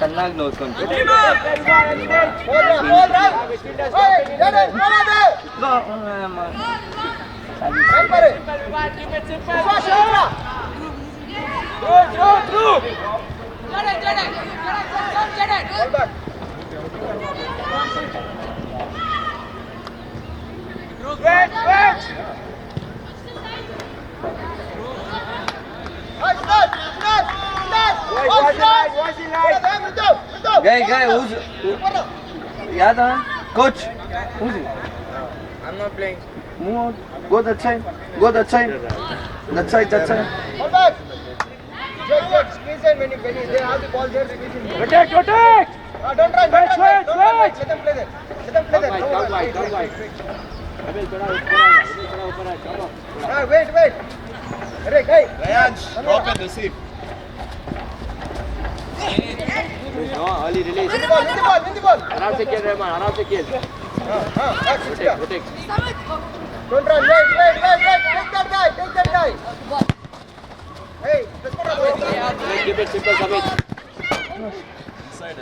ಚೆನ್ನಾಗಿ ನೋಡ್ಕೊಂಡು Guy, who's Yada? Coach? Who's it? I'm not playing. Move on. Go that side. Go that side. That side, that side. Hold back. Squeeze in when they have the ball there. Squeeze in. Protect, protect! Don't run. Wait. Let them play there. Let them play there. Wait. Hey, Ryan, drop and receive. No, early release. Win the ball. आराम से खेल रहमान, आराम से खेल. Protect. Don't run. Wait. Take that guy. Hey, let's go. Keep it simple, Samit. Inside,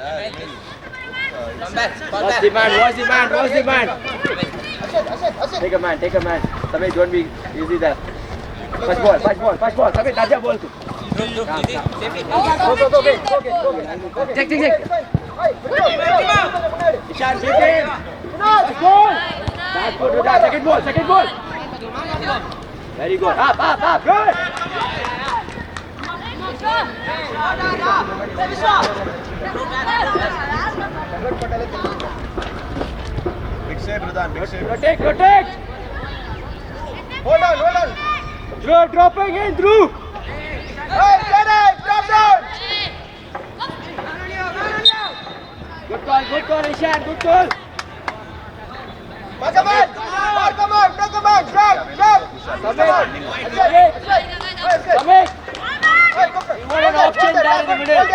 Watch the man. Ashit. Take a man. Samit, don't be easy there. Fast ball. Samit, Raja ball tu. Go. Take. Hey, Ishan, take him. Fast ball. Second ball. Very good. Up. Good. Big save, Pradhan. Big save. Protect. Hold on. Dropping in through. Hey, Jaden, drop down. Good call, Ishan. Good call. Mark a man. Drop. Samit. You want an option there in the middle.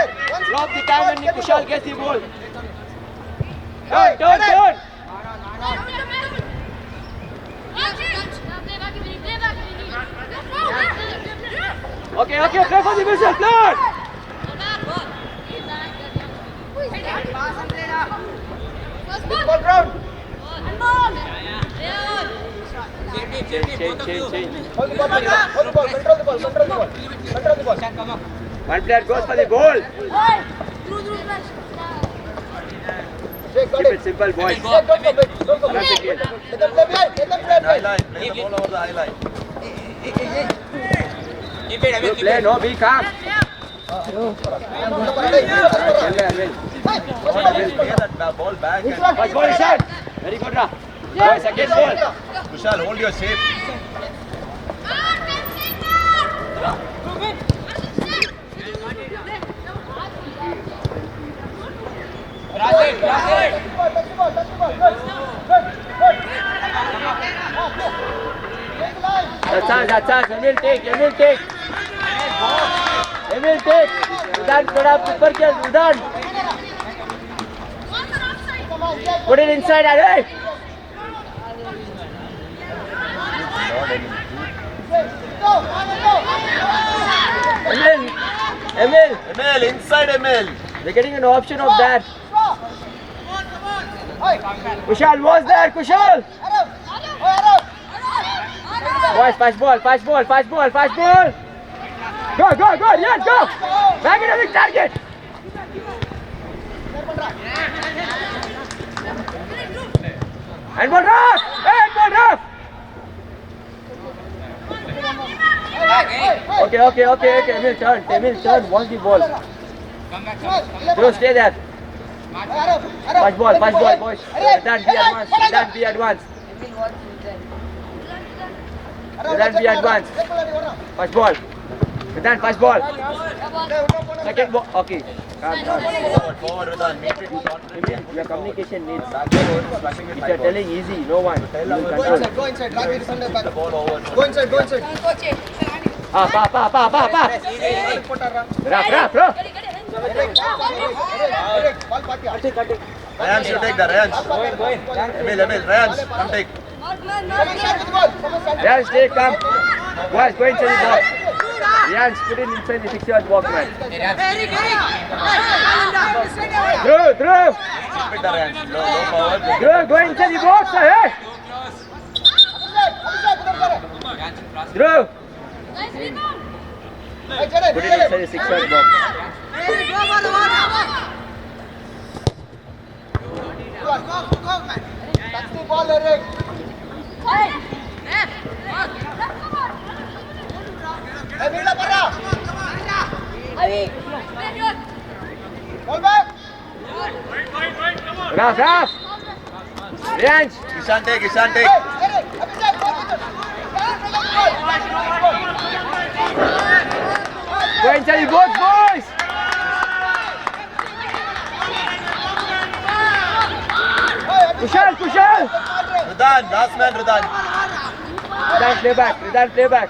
Drop the time and Kushal gets the ball. Turn. Okay, play for the whistle, play! Ball ground. Change. Hold the ball. Control the ball. One player goes for the ball. Jake, got Keep it. it simple, boys. Jake, don't go big. Let them play behind. High line. Play the ball over the high line. Good play, no, be calm. Get that ball back. And First ball is shot. Very good, Ra. Second ball. Kushal, hold your shape. That's us. Emil take. Udan, थोड़ा ऊपर खेल, Udan. Put it inside, Arey. Emil. Emil, inside Emil. We're getting an option of that. Kushal was there, Kushal. Boys, fast ball. Go, yes, go. Back it up, big target. And ball rough. Okay. Emil turn. Watch the ball. Dhruv, stay there. Fast ball, boys. Return, be advanced. Return, be advanced. Fast ball. Return, fast ball. Second ball. Okay. Calm. Forward, Redan. Meet it. Your communication needs. Backward, flashing it If you're backward. telling easy, no one. You will Go control. inside, go inside. Ravi is under back. The ball over. Go inside, go inside. Pa. Raf. Ball party. Ryan should take that. Ryan. Emil, Ryan, come take. Ryan, stay calm. Boys, go inside the box. Ryan, put it inside the 6-yard box, man. Dhruv. Keep it there, Ryan. Low forward. Dhruv, go inside the box, hey. Dhruv, put it inside the 6-yard box. Touch the ball, Eric. Hey, Veera Parra. Ball back. Raf. Ryan, Ishan take. Hey, Eric. Abhishek, go with it. go inside the box, boys. Kushal. Redan, last man, Redan. Return, play back.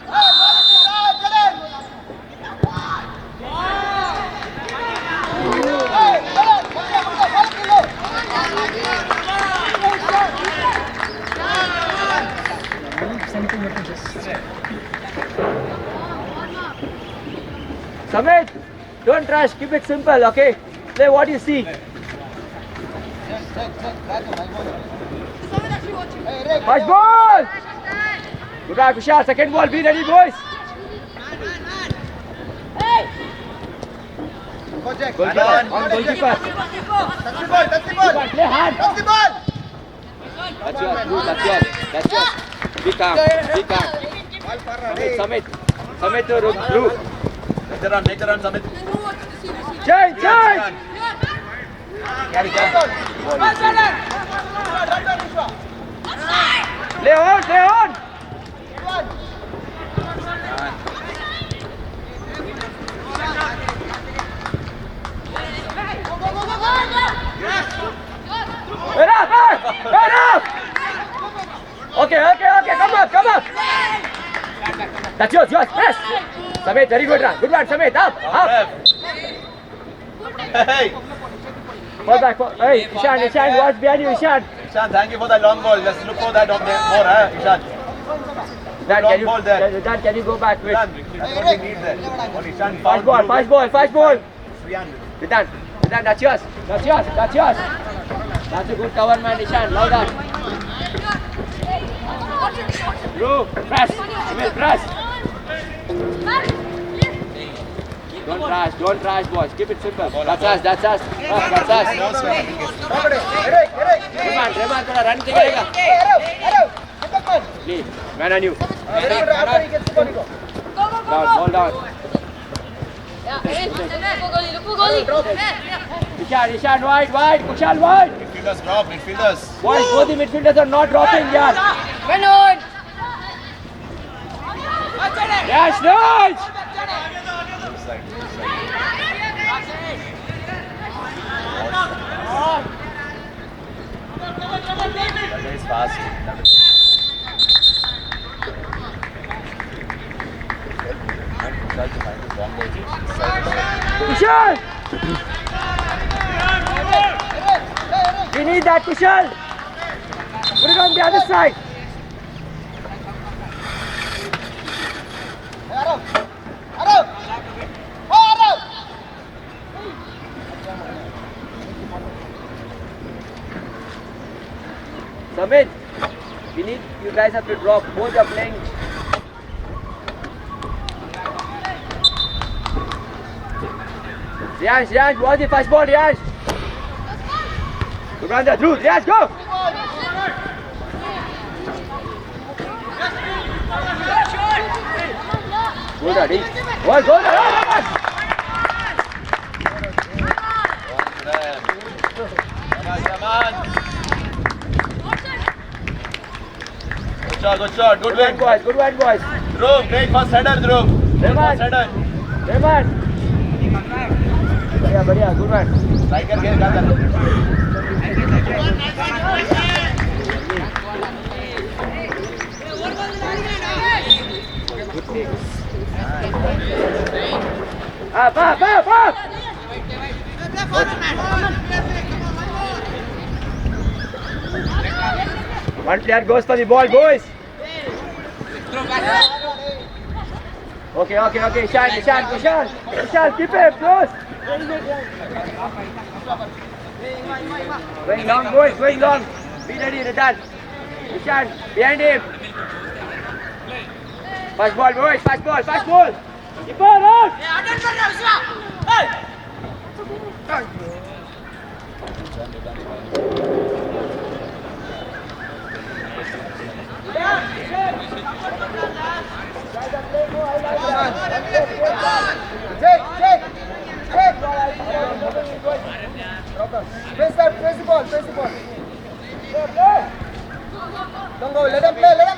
Samit, don't rush, keep it simple, okay? Play what you see. Fast ball! Good luck, Kushal. Second ball, be ready, boys. Go, Jack. Goalkeeper, on goalkeeper. Touch the ball. Play hard. Touch the ball. That's yours. Be calm. Ball Parra. Hey. Samit to Dhruv. Make the run, Samit. Change. Carry. Play on. Enough. Okay. Come up. That's yours. Press. Samit, very good run. Good one, Samit. Up. Hey. Fall back. Hey, Ishan, watch behind you, Ishan. Ishan, thank you for that long ball. Let's look for that on there more, Ishan. Dan, Long ball there. can you go back with? Ishan, that's what we need there. Only Ishan Fast found ball. Riyan. Return, that's yours. That's a good cover, man, Ishan. Louder. Bro, press. Don't rush, boys. Keep it simple. That's us. Eric. Reman, थोड़ा run करेगा. Arrow. Get up, man. Lee, man on you. After he gets the ball, go. Ball down. Ishan, wide. Kushal, wide. Midfielders drop, midfielders. Boys, both the midfielders are not dropping, yaar. Yes, nice. That is fast. Kushal! We need that, Kushal! Put it on the other side! Arrow. Oh, Arrow. Samit, you guys have to drop. Both are playing. Riyansh, watch the fast ball, Riyansh. Good run there, Dhruv. Riyansh, go! Good, Adi. Go, good shot, good Good one, win. boys. Good one, boys. Dhruv, great first header, Dhruv. Great Raymond. first header. Raymond. बढ़िया बढ़िया good one. Striker game क्या कर रहा है? Up, up, up, up. One player goes for the ball, boys. Okay, okay, okay. Ishan, keep it close. Going long, boys, going long. Be ready, Ratan. Ishan, behind him. Fast ball, boys, fast ball, fast ball. Keep on out. Check. Face the ball. Don't go, let them play there.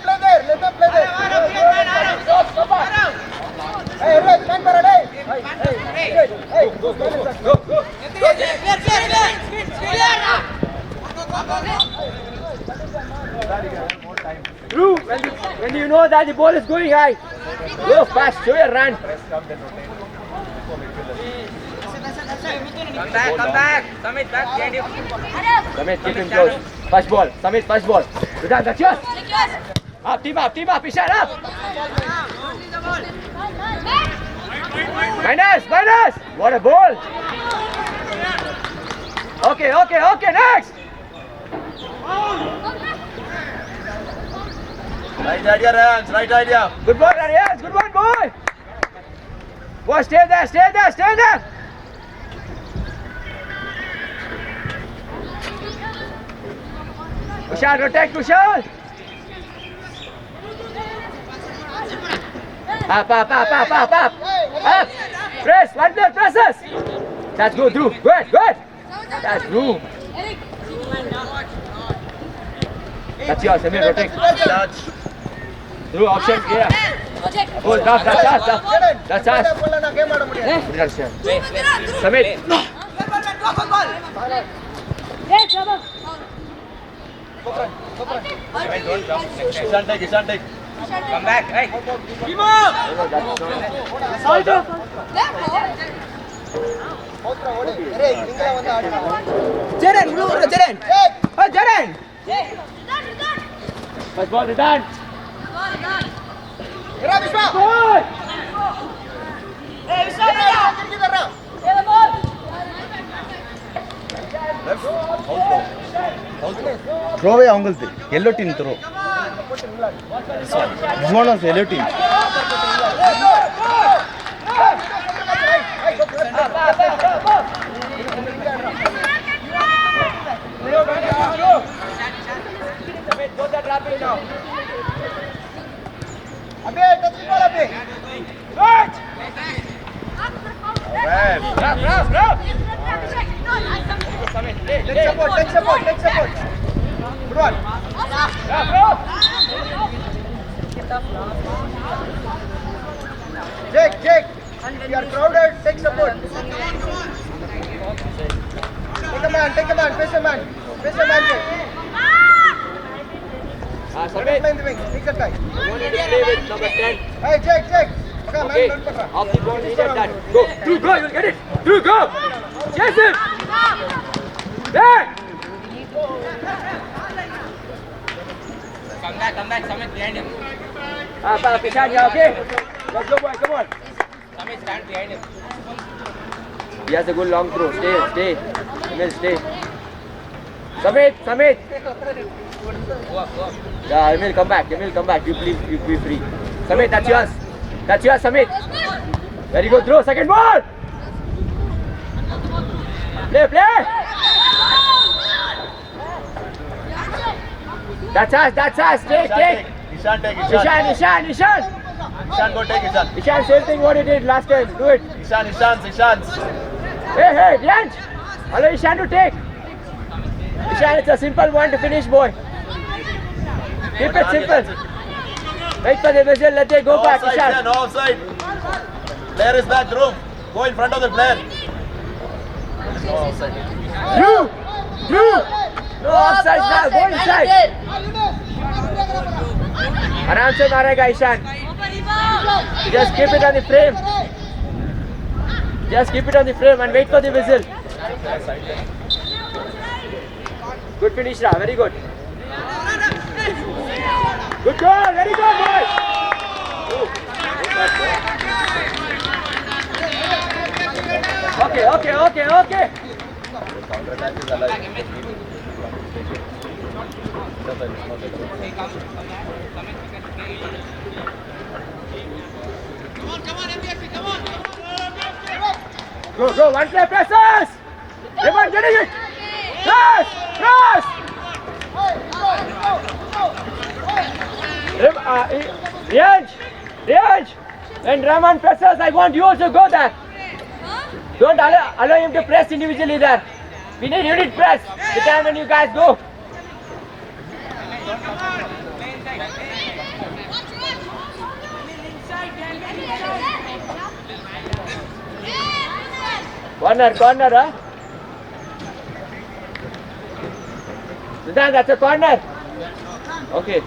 Hey, Ray, man para day. Hey, go. Drew, when you know that the ball is going high, go fast, show your run. Come back. Samit, back behind him. Samit, keep him close. Fast ball, Samit, fast ball. Ratan, that's yours. Up, team up, Ishan, up. Minus. What a ball. Okay, next. Right idea, Ryan. Right idea. Good ball, Arias. Good one, boy. Boy, stay there. Kushal, rotate, Kushal. Up. Up. Press, one player presses. That's good, Drew. Good. That's Drew. That's yours, Samir, rotate. Touch. Drew, option here. Goal, that's us. Game ஆட முடியாது. Good action. Samit. Ishan take. Come back. Hey. போத்ரா ஓடு. ஏய், நீங்களா வந்து ஆடுங்க. Jaren, Jaren. ஏய், Oh, Jaren. First ball, Ratan. इरा विश्वा. Good. कितनी कर रहा? த்ரோவே அவங்களது yellow team throw one of yellow team अबे टच बॉल अबे. Take support. Good one. Jake. You are crowded. Take support. Take a man. Face a man, Jake. Samit. Play in the wing. Take that guy. You want to play with number 10. Hey, Jake. Okay, Okay. man, don't Off the ball, needed that. Go. Drew, go. You'll get it. Drew, go. Chase him. There. Come back. Samit behind him. Ishan, yeah, okay. Let's go, boy. Come on. Samit stand behind him. He has a good long throw. Stay. Emil, stay. Samit. Go up. Yeah, Emil, come back. You be free. Samit, that's yours, Samit. Very good throw. Second ball. Play. That's us. Take. Ishan take. Ishan. Ishan go take Ishan. Ishan, same thing what he did last time. Do it. Ishan's. Hey, Dianj. Allow Ishan to take. Ishan, it's a simple one to finish, boy. Keep it simple. Wait for the whistle, let it go No back, offside, yeah, Ishan. no offside. Player is back, Dhruv. Go in front of the player. No offside. Drew! No offside now, go inside. आराम से मारेगा Ishan. Just keep it on the frame. Just keep it on the frame and wait for the whistle. Good finish, Ra. Very good. Good goal. Very good, boy. Okay. Counter-attack is alive. Go. One play, presses. Everyone getting it. Press. Riyaj. When Rahman presses, I want you also go there. Don't allow him to press individually there. We need unit press the time when you guys go. Corner, huh? Siddhant, that's a corner. Okay.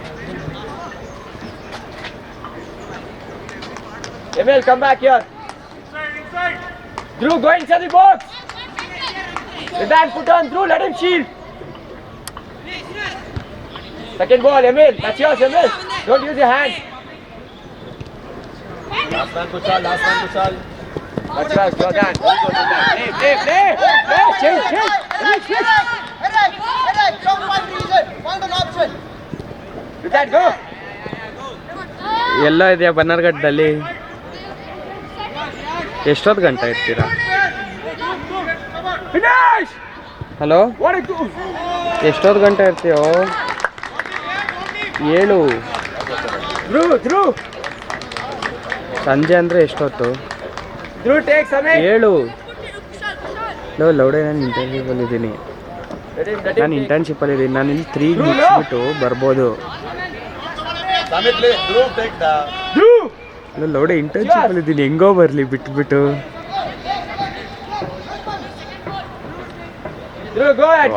Emil, come back here. Drew, go inside the box. Siddhant, put on Drew, let him shield. Second ball, Emil. That's yours, Emil. Don't use your hand. Last man, Kushal. That's right, Jordan. Play. Change. Emil, switch. Headache, don't find reason. Find an option. Siddhant, go. ಎಲ್ಲ ಇದೆಯಾ ಬನ್ನರ್ಘಟ್ಟದಲ್ಲಿ ಎಷ್ಟೊತ್ತು ಗಂಟೆ ಇರ್ತೀರಾ Finish. Hello What a goal. ಎಷ್ಟೊತ್ತು ಗಂಟೆ ಇರ್ತೀಯೋ 7 Drew. ಸಂಜೆ ಅಂದರೆ ಎಷ್ಟೊತ್ತು Drew, take Samit. 7 ಲೌಡೆ ನಾನು ಇಂಟರ್ನ್ಶಿಪ್ಪಲ್ಲಿದ್ದೀನಿ ನಾನು ಇಂಟರ್ನ್ಶಿಪ್ಪಲ್ಲಿದ್ದೀನಿ ನಾನು ಇಲ್ಲಿ 3 ಮುಗಿಸ್ಬಿಟ್ಟು ಬರ್ಬೋದು Samit, play. Dhruv, take the... Drew. ಲೌಡೆ ಇಂಟರ್ನ್ಶಿಪ್ಪಲ್ಲಿದ್ದೀನಿ ಹೆಂಗೋ ಬರಲಿ ಬಿಟ್ಬಿಟ್ಟು Drew, go ahead.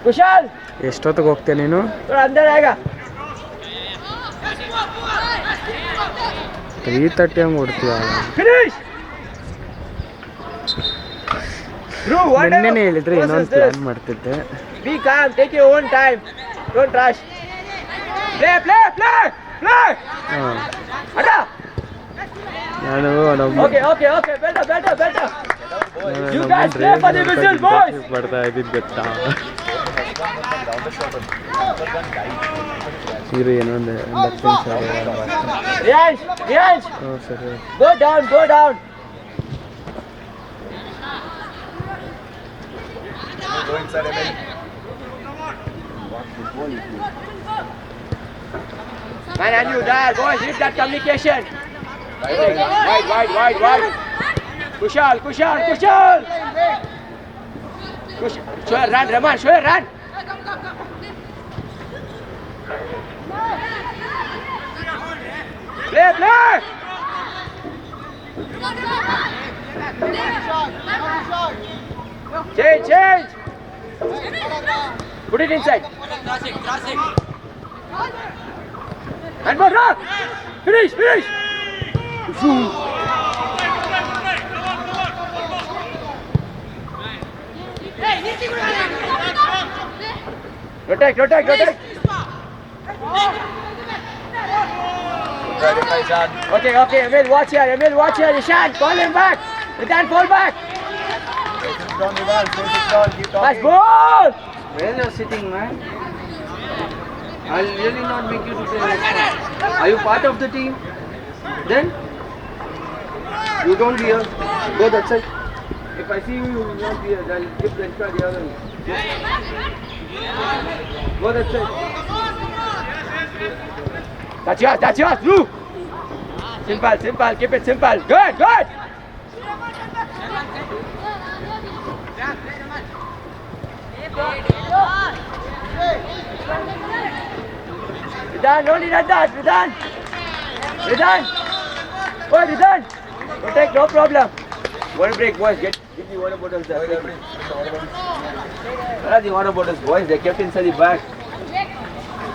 Kushal. ಎಷ್ಟೊತ್ತಿಗೆ ಹೋಗ್ತೀಯ ನೀನು थोड़ा अंदर आएगा. 3:30 ಹಂಗೆ ಹೊಡ್ತೀಯ Finish. Drew, whatever. ನಿನ್ನೆನೇ ಹೇಳಿದ್ರೆ process ಇನ್ನೊಂದು this. ಪ್ಲ್ಯಾನ್ ಮಾಡ್ತಿದ್ದೆ Be calm, take your own time. Don't rush. Play. ಹಾಂ Ada. ನಾನು Okay. Better. You guys play for the whistle, boys. ಬರ್ತಾ ಇದ್ದಿದ್ದು ಗೊತ್ತಾ ಇರು ಏನೋ ಒಂದು 10 ನಿಮಿಷ Riyansh. ಹ್ಞೂ ಸರಿ Go down. Go inside, Emil. Man, and you there, boys, leave that communication. Wide. Kushal. Show her run, Rahman, show her run. Play. Change. Put it inside. Crossing. And more run. Finish. Protect. Ready, Ishan. Okay, Emil, watch here, Ishan, call him back. Return, fall back. Chase it down, Vivan. Chase it down. Keep Pass talking. ball. Where you are sitting, man? I'll really not make you to play next time. Are you part of the team? Then you don't be here. Go that side. If I see you will not be here, I'll give the extra the other one. Go that side. That's yours, Drew. Simple, keep it simple. Good. Ridhan, don't let that. Ridhan. Ridhan. Oh, Ridhan. Protect, no problem. One break, boys. Give the water bottles there. Where are the water bottles, boys? They're kept inside the bag.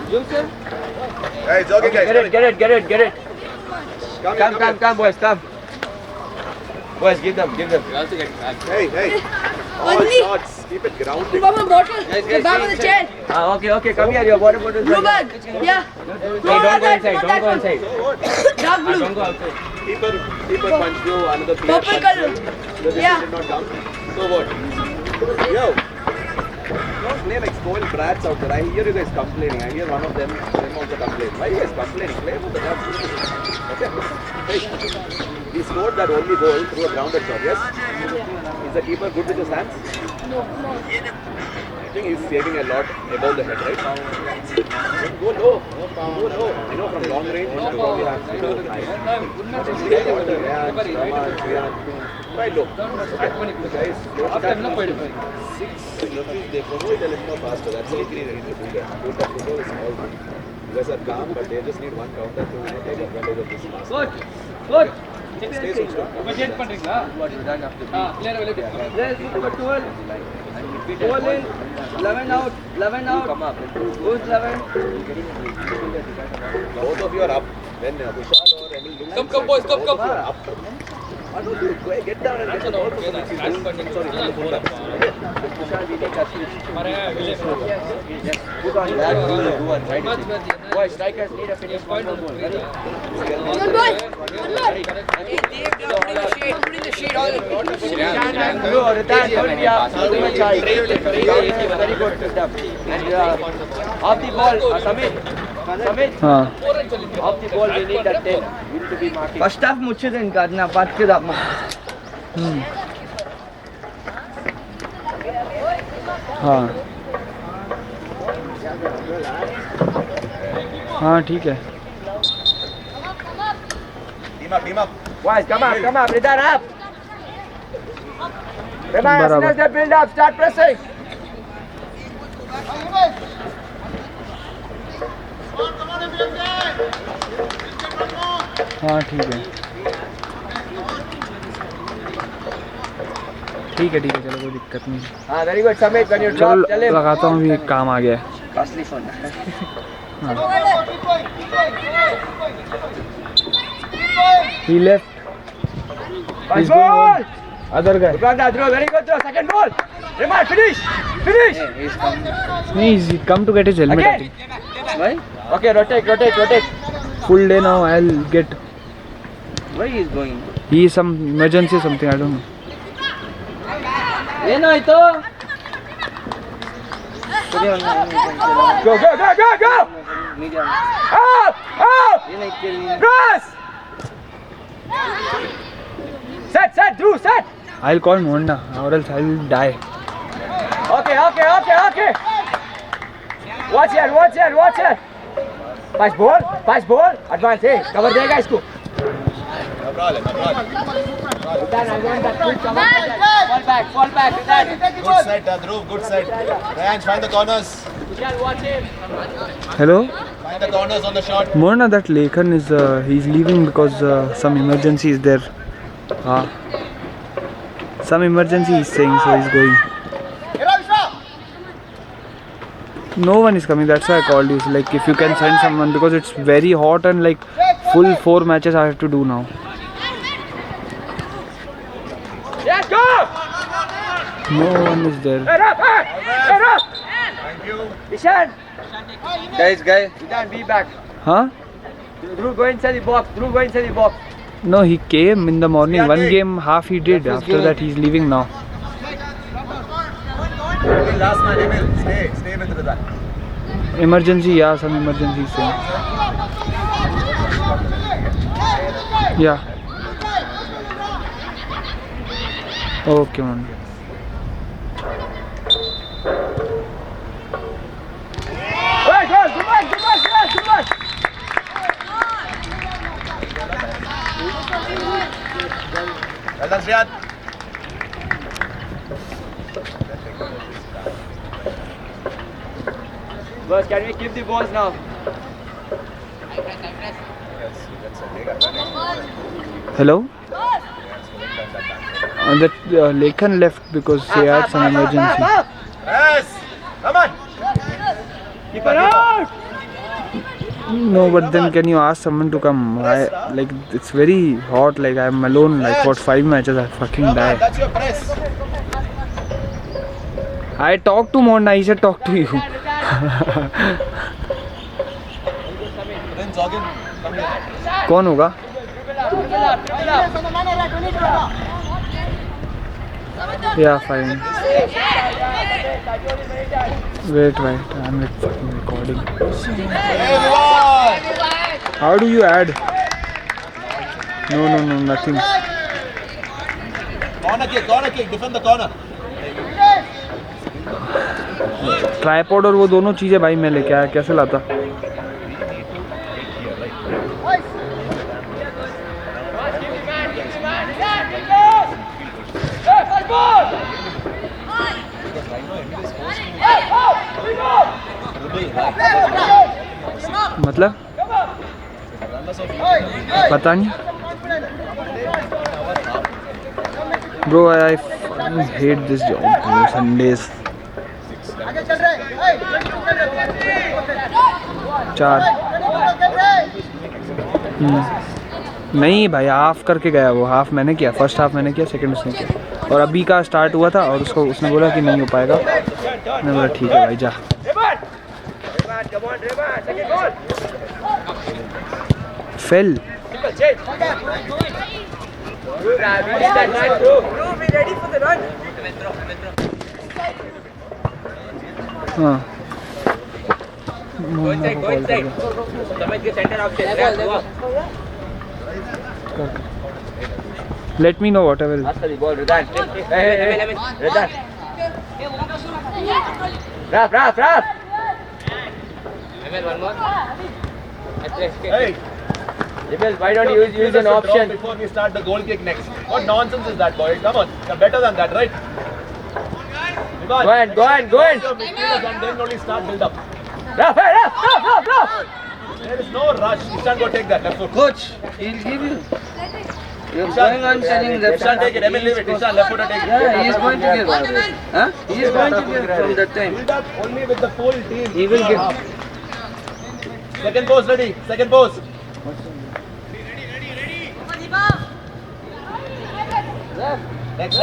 Joseph? Hey, it's okay, guys. Get it. Come, boys, come. Boys, give them. Hey. All Only- shots. Keep it grounded. Papa bottle. The bag on the chair. Okay, come here, your water bottles. Blue bag. Yeah. Hey, don't go inside, don't go inside. Dark blue. Don't go outside. Keeper punch you, another player Purple punch color. you. The Yeah. did not count. So what? Yo. Don't play like spoiled brats out there. I hear you guys complaining. I hear one of them also complain. Why are you guys complaining? Play for the Dutch. Okay. Hey. He scored that only goal through a grounded shot, yes? Is the keeper good with his hands? No. I think he's saving a lot above the head, right? Go low. I know from long range, you should probably have to go high. Quite low. Okay. Guys, 6. They promote a little more faster. That's the key they need to do that. Good that football is all good. You guys are calm, but they just need one counter to take advantage of this pass. Good. Stay so strong. What you done after Yes, number 12. 12 in. 11 out. 11 out. come up. Who's 11? Both of you are up. Then Vishal or Emil look Come, boys, come. up. Why don't you go get down and get the ball from the midfield? Sorry, from the fullback. Vishal, we take a switch. Yes. Put on that do one, try to see. Boys, strikers need a finish one more goal. Ready? Come on, boy. Put in the shade all. Blue, Ridhan, don't be up. Very good stuff. And off the ball, Samit, हाँ off the ball, we need that 10. We need to be marking. First half मुझे दिन काटना बात के दाम हाँ ठीक है. Team up. Boys, come up, Ridhan up. Ridhan, as soon Barabar. as they build up, start pressing. हाँ ठीक है. चलो कोई दिक्कत नहीं. Ah, very good, Samit. When you drop, चलो tell him. लगाता हूँ, भी एक काम आ गया है. costly phone. He left. He's Goal! going other guy. Uganda throw, very good throw. Second goal. Reman, finish. He's coming. He's come to get his helmet. I Again. think. Why? Okay, rotate. Full day now. I'll get. Where he is going? He is some emergency something. I don't know. ये नहीं तो Go. नहीं जाना Up. ये नहीं खेलनी Press. Set, Drew, set. I'll call Monda or else I'll die. Okay. Watch here. Pass ball. Advance, hey. Cover देगा इसको. No problem. Ridhan, I want that quick cover. Fall back, Ridhan. Good set, Dhruv. Good set. Ryan, find the corners. Vishal, watch him. Hello? Find the corners on the shot. Morna, that Lekhan is he's leaving because some emergency is there. Some emergency he's saying, so he's going. No one is coming, that's why I called you. So, like, if you can send someone, because it's very hot and like full 4 matches I have to do now. Yes, go. No one is there. Head up. Thank you. Ishan. guys Ridhan, be back. Huh? Drew, go inside the box. No, he came in the morning. One game half he did. After that he's leaving now. Last man, Emil. Stay with Ridhan. Emergency, yeah, some emergency is saying. Yeah. Okay, man. Hey, go, good one. Well done, Shriyad. Boys, can we keep the balls now? Hello? That Lekhan left because he had some emergency. Yes! Come on! Keep it out! No, but then can you ask someone to come? Like it's very hot. Like I'm alone. Like for 5 matches, I fucking Come on, die. that's your press. I talked to Monna. He said talk to you. Prince Ogin, come here. कौन होगा? Yeah, fine. Wait, I'm like fucking recording. Everyone! How do you add? No, nothing. Corner kick, defend the corner. Tripod और वो दोनों चीज़ें भाई मैं लेके आया, कैसे लाता? मतलब पता नहीं bro. I hate this job bro. Sundays 4 नहीं भाई, हाफ करके गया वो. हाफ मैंने किया, फर्स्ट हाफ मैंने किया, सेकंड उसने किया. और अभी का स्टार्ट हुआ था और उसने बोला कि नहीं हो पाएगा. मैंने बोला ठीक है भाई जा. फेल. हाँ. Go inside. Samaj ke center option. Let me know whatever. After the ball, Ridan. Hey, Ridan. Raf. Emil, one more. Hey! Emil, why don't you use an option? Before we start the goal kick next. What nonsense is that, boy? Come on, you're better than that, right? Go on. And then only start build up. Raf. There is no rush. Ishan, go take that left foot. Coach, he'll give you. You're going on telling left Ishan, take it. Emil, leave it. Ishan, left footer, take it. Yeah, he is going to give. Huh? He is going to give from that time. Build up only with the full team. He will give. Second post ready. Second post. Next.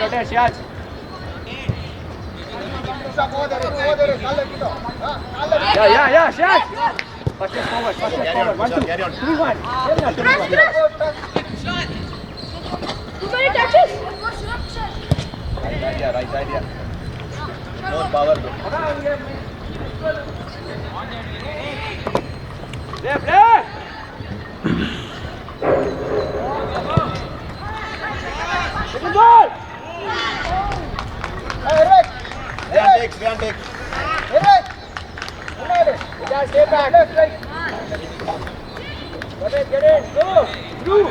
Good, shots. Yeah, shots. First forward. 1, 2, 3, 1. Too many touches. Right idea. More power. Left. Second ball. Can take. Ridan, stay back. Left, right. Get in. Go. Through.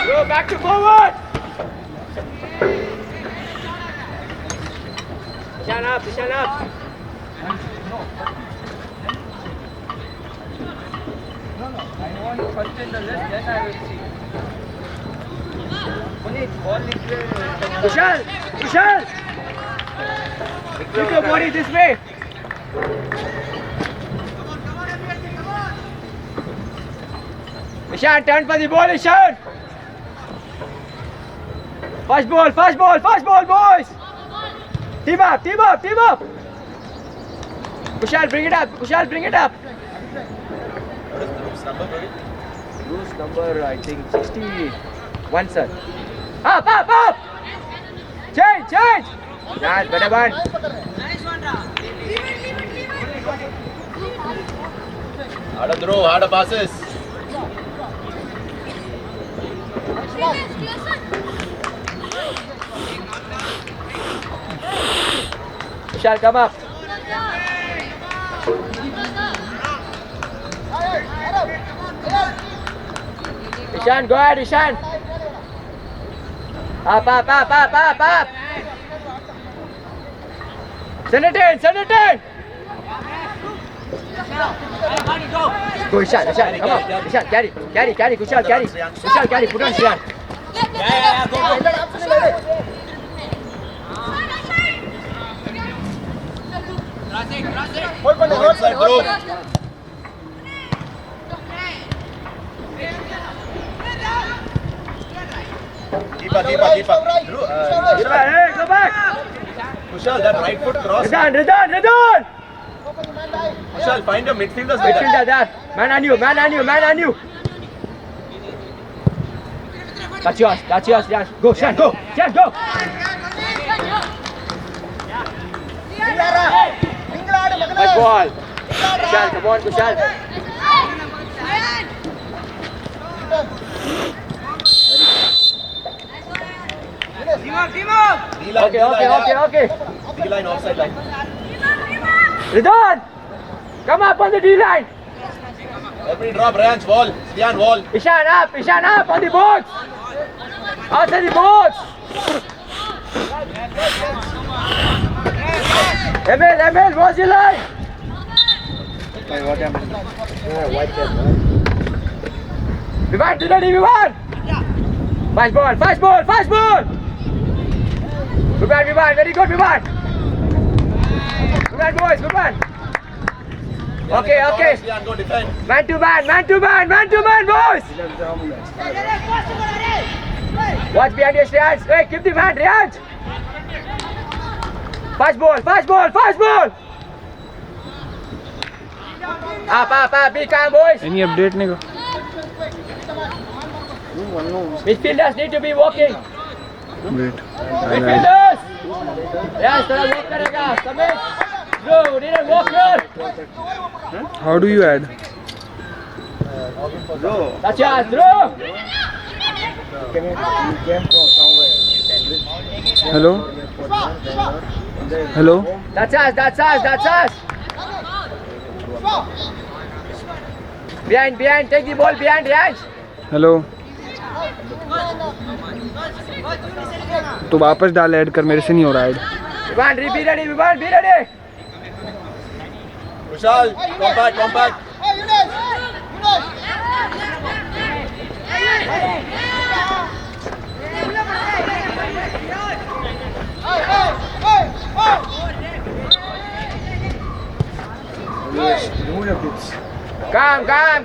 Go back to forward. Ishan up. I want first in the left, then I will see. Only all Vishal. Keep your body this way. Ishan, turn for the ball, Ishan. Fast ball, boys. Team up. Kushal, bring it up. Bruce number, I think, 61, sir. Up. Change. Yeah, better one. Harder throw, harder passes. Ishan, come up. Ishan, go ahead, Ishan. Up. Send it in. Go, Ishan, come on. Ishan, carry. Kushal, carry. Put on Ishan. Hold on, Go inside, throw. Keep up. Hey, go back. Kushal, that right foot cross. Ridwan. Kushal, find your midfielders with that. Midfielder there. Man on you. That's yours, Shan. Go, Shan, go. Good ball. Kushal, come on, Kushal. Okay. D-line, offside line. Ridwan, come up on the D-line. Let me drop Ryan's wall. Stian wall. Ishan up on the boards. Outside the boards. Emil, what's your line? Vivan, to the Vivan. Fast ball. Vivan, very good, Vivan. Vivan, boys, Vivan. Okay. Stian, go defend. Man to man, boys. Watch behind your stands. Hey, keep the man, Riyaj. Fast ball. Up. Be calm, boys. Any update नहीं को? Midfielders need to be walking. Wait. Midfielders. Yes, थोड़ा walk करेगा. Samit. Bro, didn't walk here. How do you add? That's yours, bro. Hello. That's us. Behind. Take the ball behind, Riyaj. Hello तो वापस डाल add कर मेरे से नहीं हो रहा add Vivan, be ready. Kushal, compact.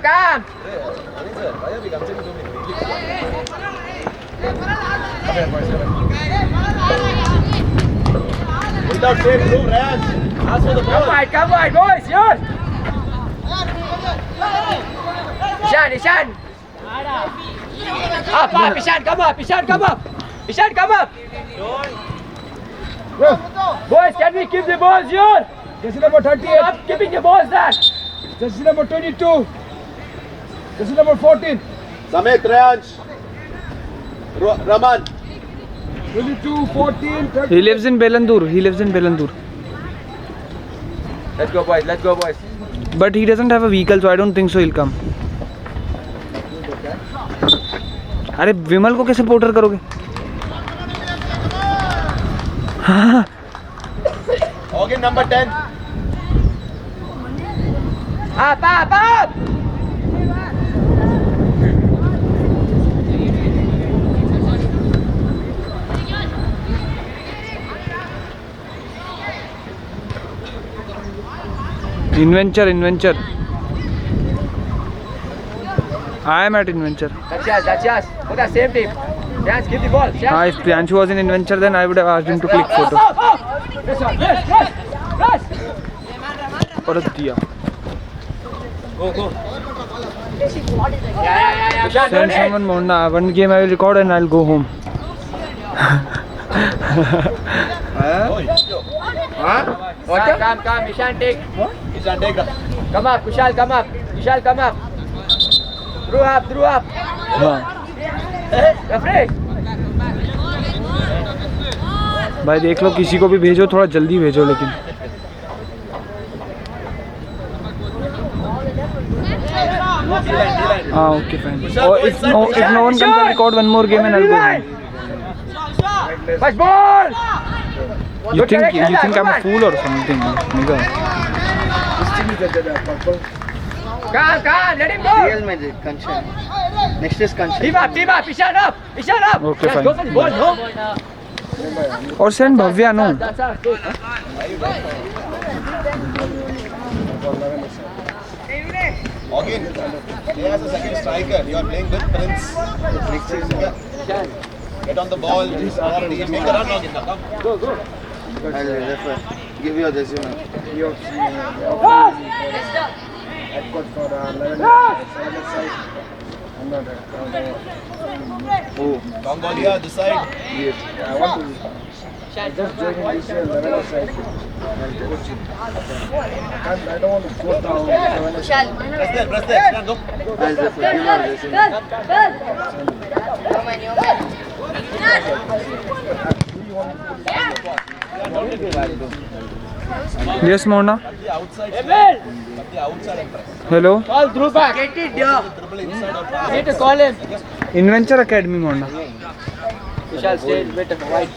Calm. Without safe move, Ryan. Ask for the ball. Come wide, boys, yours. Ishan. Up, Ishan, come up. Boys, can we keep the balls here? This is number 38. Stop keeping the balls there. This is number 22. This is number 14. Samit, Ryan. Raman. 22, 14, 30. He lives in Belandur. Let's go, boys. But he doesn't have a vehicle, so I don't think so he'll come. अरे विमल को कैसे porter करोगे? हाँ Organ number 10. Up. Inventure. I am at Inventure. That's yours. Put that same team. Yes, give the ball. If Priyanshu was in Inventure, then I would have asked him to click photo. Press. और दिया. Go. Send someone more. One game I will record and I'll go home. Huh? What? Come, Ishan, take. Ishan, take that. Come up, Kushal, come up. Kushal, come up. Through up. हाँ Referee. भाई देख लो, किसी को भी भेजो, थोड़ा जल्दी भेजो लेकिन. हाँ ओके फाइन. और if no one comes, I'll record one more game and I'll go home. First ball. You think I'm a fool or something, nigga? Come, let him go. Real Madrid, Kanchan. Next is Kanchan. Team up, Ishan up. Okay, Just fine. go for the ball, no? Or send Bhavya, no? That's our take. Again, he has a second striker. You are playing with Prince. Next season, get on the ball. Make a run, Again. Come. Go. I'll refer. Give your resume. I've got for 11 side. I'm not Oh, Long ball here, this side. yes. I want to just join this year 11 side. I don't want to go down 11 side. Press there. Ishan, go. I'll refer. Give your resume. Yes, Mona. The outside. Emil. The outside and press. Hello. Call through back. Get it, yeah. Dribble inside or press. Need to call him. Adventure Academy, Mona. Vishal, stay better. Wide.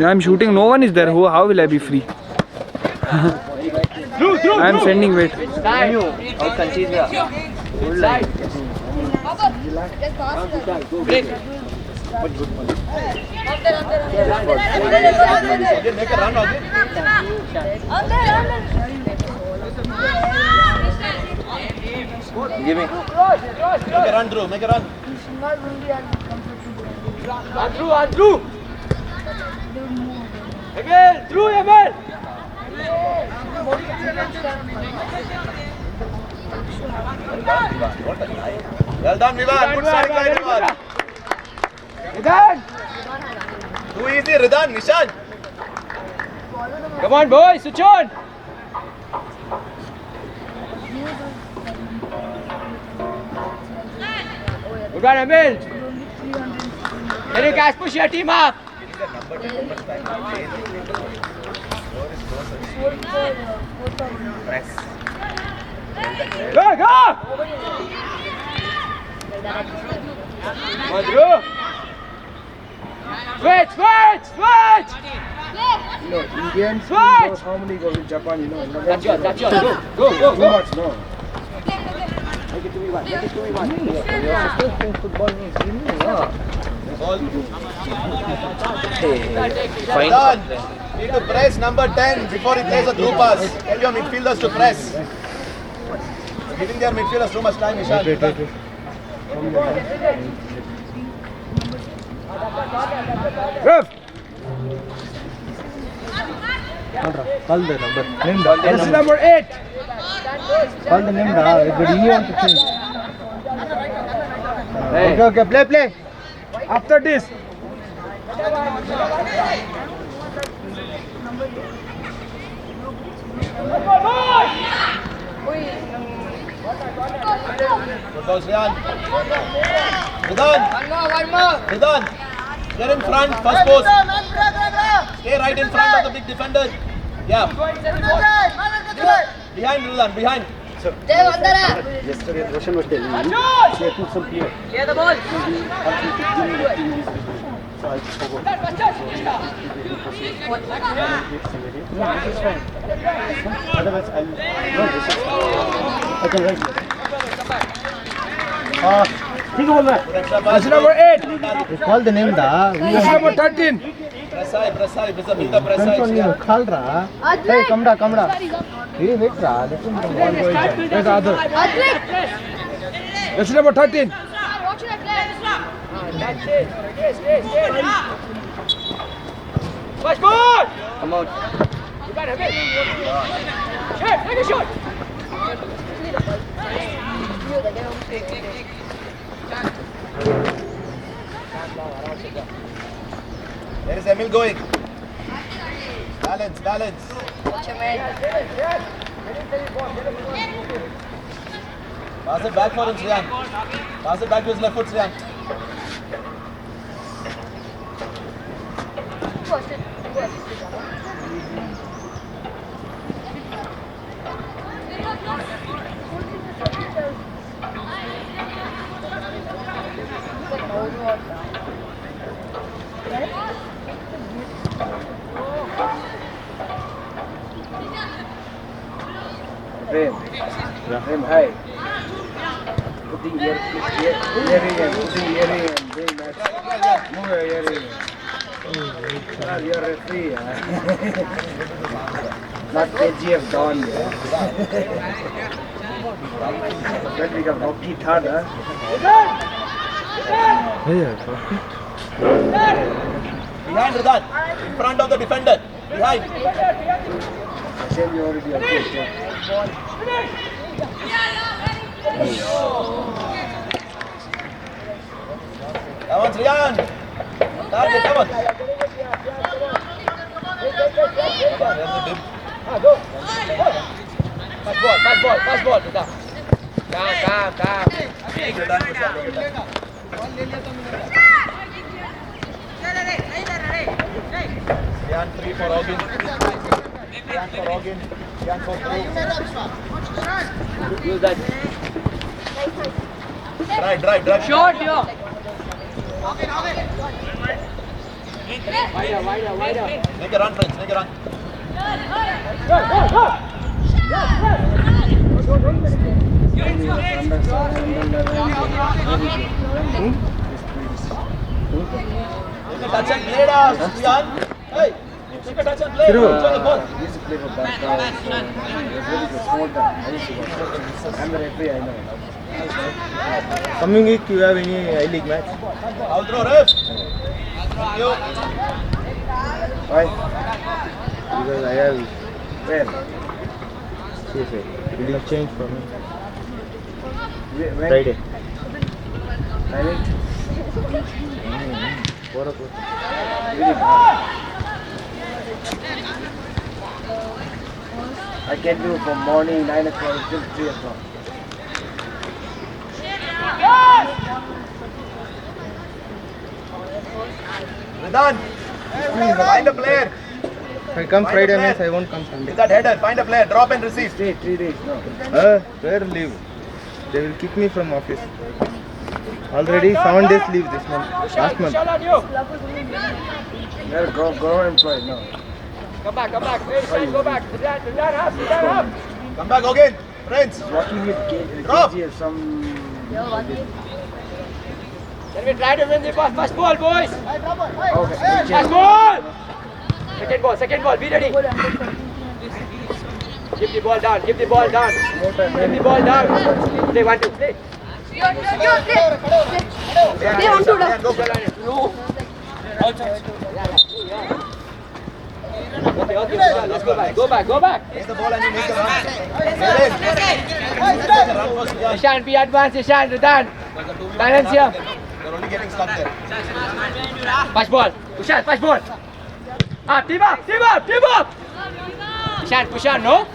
I'm shooting. No one is there. How will I be free? I'm sending. Wait. Side. Out Kanchan. Side. Break. Again, make a run, again. Give me. Make a run, Drew. Make a run. On through. Emil, through, Emil. Well done, Vivan. Good striker, Vivan. Ridan. Too easy, Ridan. Nishan. Come on, boys, switch on. Good one, Emil. Can you guys push your team up? Go! Come on, Drew. Switch! You know, Indians Switch! knows how many goals in Japan, you know. That's yours. Go. Too much, no. Ridan. Need to press number 10 before he plays a through pass. Tell your midfielders to press. Giving their midfielders too much time, Ishan. Ref. Call the number. This is number 8. Call the name, but you want to change. Hey. Okay, play. After this. Good balls, Ridan. Ridan. You're in front, first post. Stay right in front of the big defender. Yeah. Behind, Ridan, behind. Yesterday, Roshan was telling me, they took some player. Clear the ball. So I forgot. Otherwise, I'll. No, I can write it. ठीक है बोल रहा है. Extra pass. This is number 8. Call the name da. This is number 13. Press high. With the press high. Call रहा. Hey, come da. Hey, wait da. Let him come. Where's the other? This is number 13. That's it. Push ball. Come out. You got him. Shoot. Take a shot. There is Is Emil going? Balance, balance. Pass it back for him, Sriyan. Pass it back to his left foot, Sriyan. Prem, hi. Putting earring and doing that. Move your earring. You're referee. Not KGF Don. That become hockey third, huh? Behind Rudad. In front of the defender. Behind. I said you already okay. Come on, Sriyan. Target, come on. Pass ball. Calm. Sriyan 3 for Ogin. Sriyan for Ogin. Sriyan for 3. Use that. Drive. Short, yo. Wider. Make a run, friends. Make a run. Take a touch and play it out, Sriyan. Hey, take a touch and play. Enjoy the ball. I used to play for Barca. It was very good. Small time. I used to watch. I'm the referee, I know. Coming week, you have any I-League match? I'll throw, ref. Thank you. Why? Because I have. Where? Yes, sir. Will you change for me? When? Friday. Timing? 4 o'clock. I can do from morning 9 o'clock till 3 o'clock. Vedan, find a player. If I come Find Friday a player. means I won't come Sunday. With that header, find a player. Drop and receive. Stay 3 days. No. Where leave? They will kick me from office. Already 7 days leave this month. Last month. Where go employed now. Come back. Hey, go back. Sit down up. Come back again. Friends. Working with Drop. KGF, some. Then we try to win the ball. First ball, boys. Okay. First ball. Second ball. Be ready. Give the ball down. Give the ball down. Play 1, 2. Play. They want to Go. Okay. Let's go back. Take the ball and you make a run. Make a run for Sriyan. Ishan, be advanced. Ishan, Rudan. Balance here. They're only getting stuck there. Pass ball. Ishan, pass ball. Team up. Ishan, push on, no?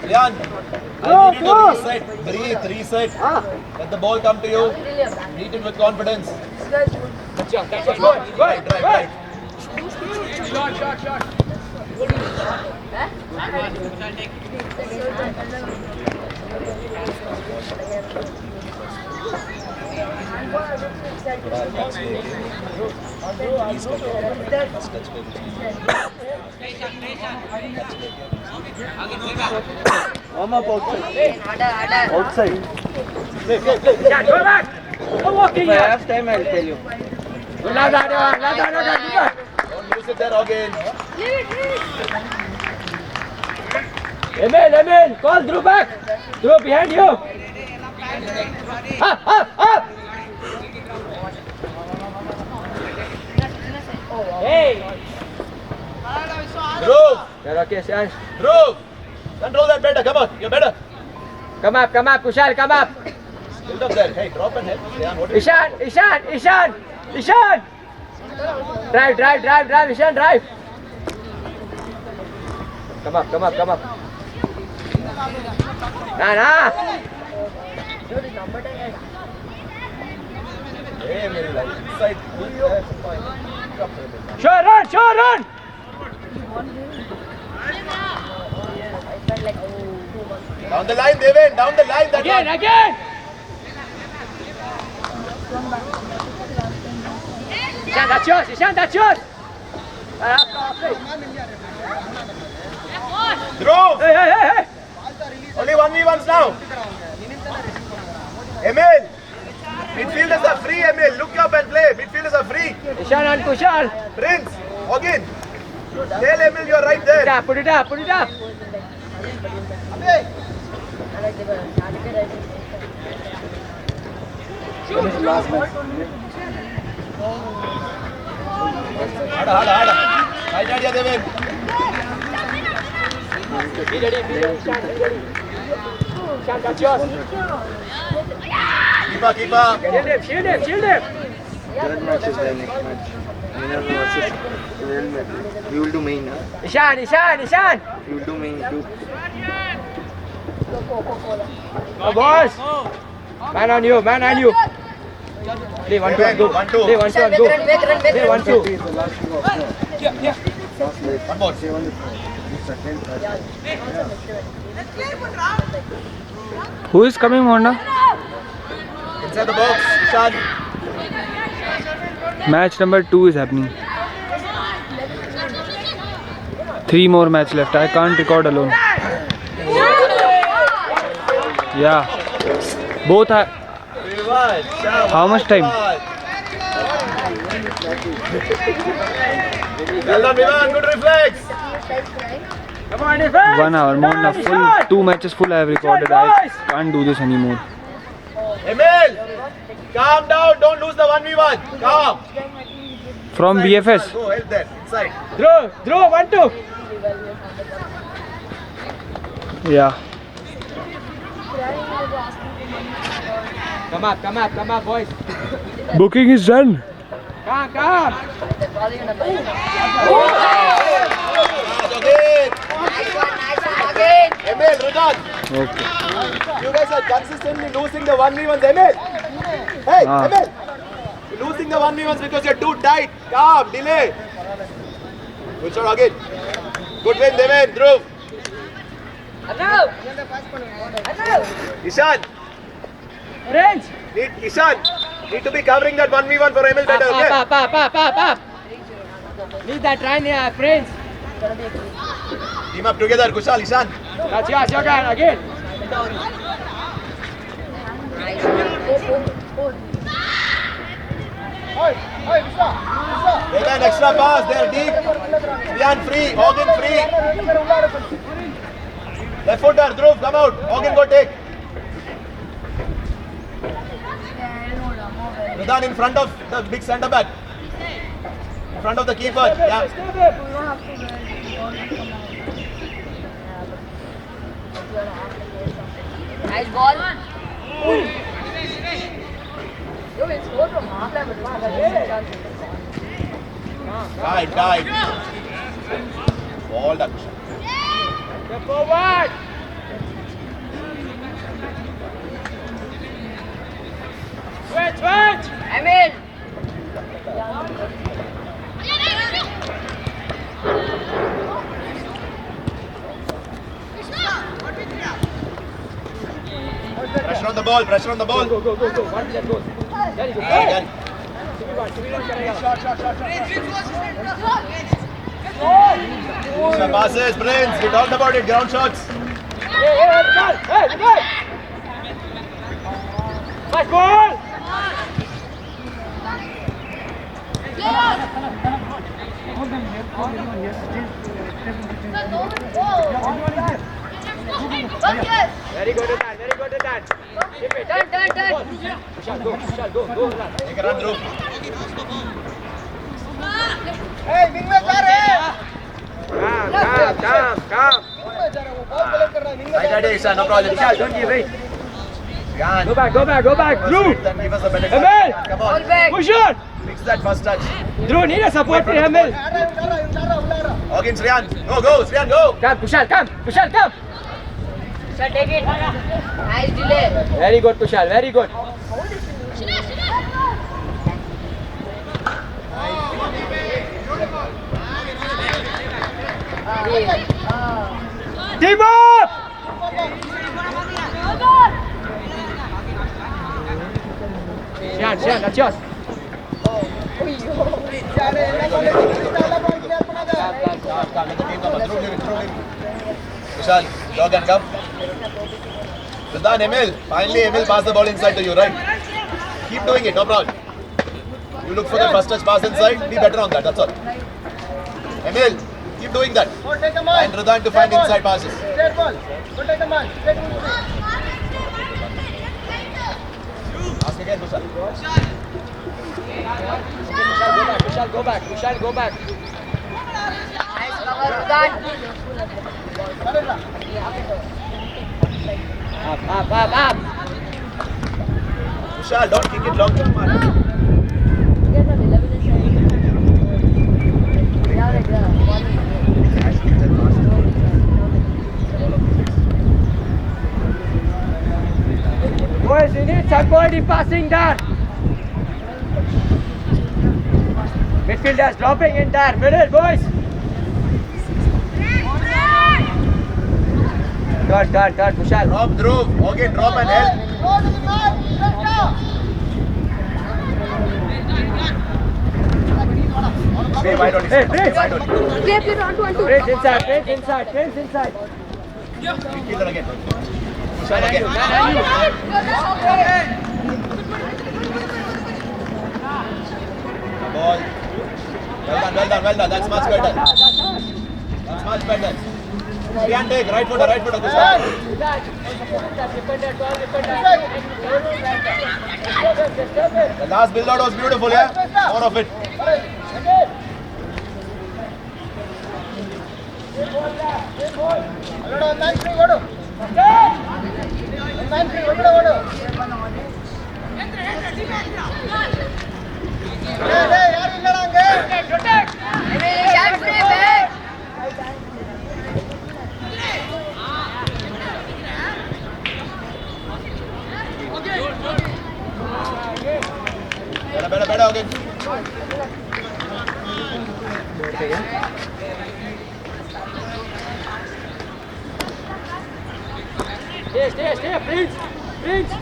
Sriyan, I need you to reset. Let the ball come to you. Meet it with confidence. That's good. Right. Shot. Warm up outside. Outside. Yeah, go back. Go walking If I here. have time, I'll tell you. Last order. Don't lose it there again. Emil, call Drew back. Drew behind you. Up. Hey. Dhruv, You're okay, Shan. Dhruv, control that better. Come on, you're better. Come up, Kushal, come up. Build up there. Hey, drop and help. Shan, what is Ishan. Drive, Ishan, drive. Come up. Nah. Hey, Emil, inside. Sure run. Down the line, Devin. Down the line. That one. Again. Ishan, that's yours. Dhruv, Hey. only 1v1s now. Emil, midfielders are free, Emil. Look up and play. Midfielders are free. Ishan and Kushal. Prince, again. Tell Emil you're right there. Put it up. Hada. Right idea, Devin. Be ready. Ishan, that's yours. Keeper. Shield him. Third match is there next match. Minerva versus Real Madrid. We will do main, huh? Ishan. We will do main too. Go, boys. Man on you. Play 1-2 and go. One, two. Play 1-2 and go. Play 1-2. Is the last two of the One more. Who is coming, Honda? Inside the box. Ishan. Match number 2 is happening. 3 more match left. I can't record alone. Yeah. Both are. How much time? Well done, Vivan. Good reflex. Come on, defense. 1 hour. More than full. Ishan. 2 matches full I have recorded. I can't do this anymore. Emil, calm down. Don't lose the 1v1. Calm. From BFS. Go, help there. Inside. Drew, 1-2. Yeah. Come up, boys. Booking is done. Come. Again. Emil, return. Okay. You guys are consistently losing the 1v1s, Emil. Hey, Emil. You're losing the 1v1s because you're too tight. Calm, delay. Good shot again. Good win, Devin, Dhruv. Ishan. Range. Ishan. Need to be covering that 1v1 for Emil better, okay? Up. Need that run, Prince. Team up together, Kushal, Ishan. That's yours, your turn again. Devin, extra pass, they're deep. Vian free, Hogan free. Left footer, Dhruv, come out. Hogan go take. Rudan in front of the big centre back. In front of the keeper. Yeah. Nice ball. Yo, it's scored from half time, but Dive. Ball duck. Step forward. Switch. Emil. Pressure on the ball. Go. One minute goes. Very good. Again. Passes, Prince. We talked about it. Ground shots. Hey, good. Nice ball. Very good at that. Very good at that. Keep it. Turn. Kushal, go, run. Take a run through. Calm. Right, ready, sir. No problem. Kushal, don't give it. Yan. Go back. Drew. Then give us a better Emil. Come All on. back. Push on. Fix that first touch. Drew, need a support for Emil. Again, Sriyan. Go, Sriyan, go. Come, Kushal, come. Sir, take it. Nice delay. Very good, Kushal. Very good. Team up! Shan, that's yours. Vishal, log and come. Ridhan, Emil. Finally, Emil passed the ball inside to you, right? Keep doing it, no problem. You look for the first touch pass inside, be better on that, that's all. Emil, keep doing that. And Ridhan to find inside passes. Ask again, Vishal. Kushal, go back. Nice cover, Rudan. Up. Vishal, don't kick it long term, man. Boys, we need somebody passing there. Midfielders dropping in there. Middle, boys. Guard, Kushal. Drop, Dhruv. Okay, drop and help. Hey, why don't you Hey, stop? Prince. Why don't you? Play on 2-1-2. Prince inside. Kill her again. Vishal again. Ball. Well done. That's much better. Sriyan, take right footer, Vishal. The last build out was beautiful, yeah? More of it. Shot free back. Better, okay. Stay, Prince.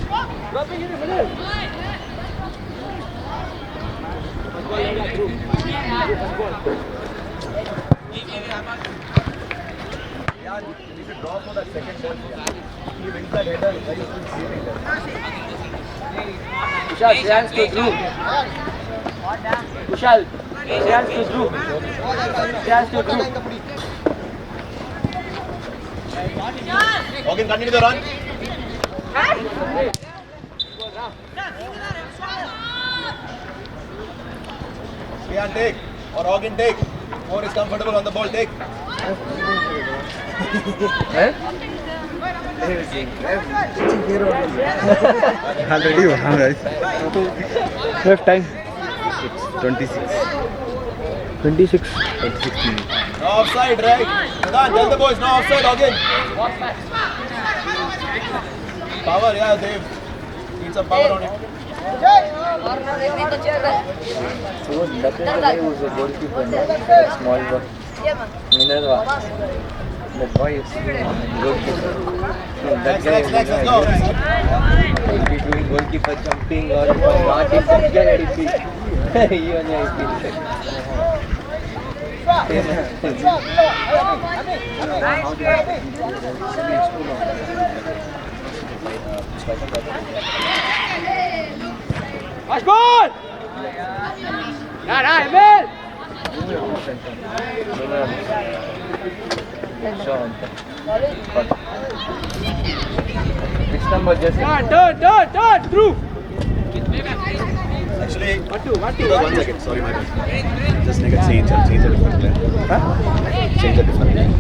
Dropping in the middle. Yeah, we should draw for that second ball. He wins that header, very good saving that. Kushal, Shreyans to Dhruv. Kushal, Shreyans to Dhruv. Okay, continue the run. Sriyan, take. Or Ogin, take. More is comfortable on the ball, take. Left time. 26. 26. 26 minutes. No offside, right? Ridhan, tell the boys, no offside, Ogin. Power, yeah, Dave. Need some power on it. Corner में तो चल रहा है. Small boy. ये man. Minerva. The boy is good. Next, let's go. He doing goalkeeper jumping or what is some guy at his feet. Even I feel Watch goal! Yeah, Emil! which number just Turn, through! Actually, 1 second. Sorry, my bad. Just like a change a different plan. Change a different plan.